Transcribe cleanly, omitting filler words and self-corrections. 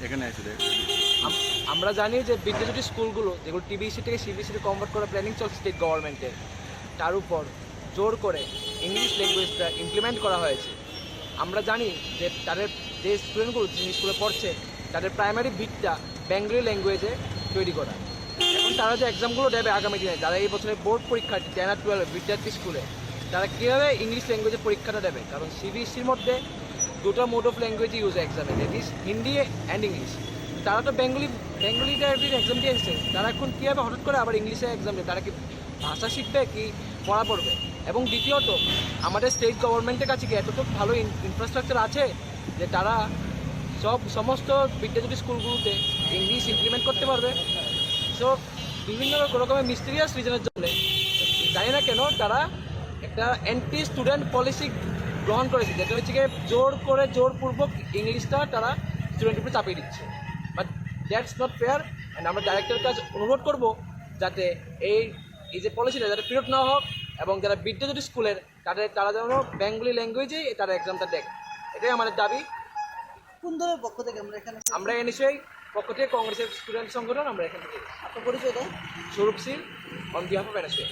এখানে আসলে আমরা জানি যে বিদ্যাজ্যোতি স্কুলগুলো যেগুলো টিবিসি থেকে সিবিএসসিতে কনভার্ট করার প্ল্যানিং চলছে স্টেট গভর্নমেন্টের, তার উপর জোর করে ইংলিশ ল্যাঙ্গুয়েজটা ইমপ্লিমেন্ট করা হয়েছে। আমরা জানি যে তাদের যে স্টুডেন্টগুলো যে স্কুলে পড়ছে তাদের প্রাইমারি ভিতটা বেঙ্গলি ল্যাঙ্গুয়েজে তৈরি করা। এখন তারা যে এক্সামগুলো দেবে আগামী দিনে, যারা এই বছরের বোর্ড পরীক্ষার্থী 10 আর 12 বিদ্যার্থী স্কুলে, তারা কীভাবে ইংলিশ ল্যাঙ্গুয়েজের পরীক্ষাটা দেবে? কারণ সিবিএসসির মধ্যে দুটো মোড অফ ল্যাঙ্গুয়েজ ইউজ এক্সামে, that is Hindi and English. তারা তো বেঙ্গলিতে এক্সাম দিয়ে এসেছে, তারা এখন কীভাবে হঠাৎ করে আবার ইংলিশে এক্সাম দেবে? তারা কি ভাষা শিখবে কি পড়া পড়বে? এবং দ্বিতীয়ত, আমাদের স্টেট গভর্নমেন্টের কাছে কি এতটুকু ভালো ইনফ্রাস্ট্রাকচার আছে যে তারা সমস্ত বিদ্যাজ্যোতি স্কুলগুলোতে ইংলিশ ইমপ্লিমেন্ট করতে পারবে? সো বিভিন্ন রকমের মিস্টিরিয়াস রিজনের জন্য জানি না কেন তারা একটা অ্যান্টি স্টুডেন্ট পলিসি গ্রহণ করেছে, যেটা হচ্ছে গিয়ে জোরপূর্বক ইংলিশটা তারা স্টুডেন্টের উপরে চাপিয়ে দিচ্ছে। But that's not fair. And আমরা ডাইরেক্টরের কাছে অনুরোধ করব যাতে এই যে পলিসিটা যাতে ফেরত নেওয়া হোক, এবং যারা বিদ্যাজ্যোতি স্কুলের তারা যেন বেঙ্গলি ল্যাঙ্গুয়েজেই তারা এক্সামটা দেখ, এটাই আমাদের দাবি। কোন দলের পক্ষ থেকে আমরা নিশ্চয়ই পক্ষ থেকে কংগ্রেসের স্টুডেন্ট সংগঠন, আমরা এখান থেকে। আপনার পরিচয়টা? স্বরূপ Singh on behalf of NSA.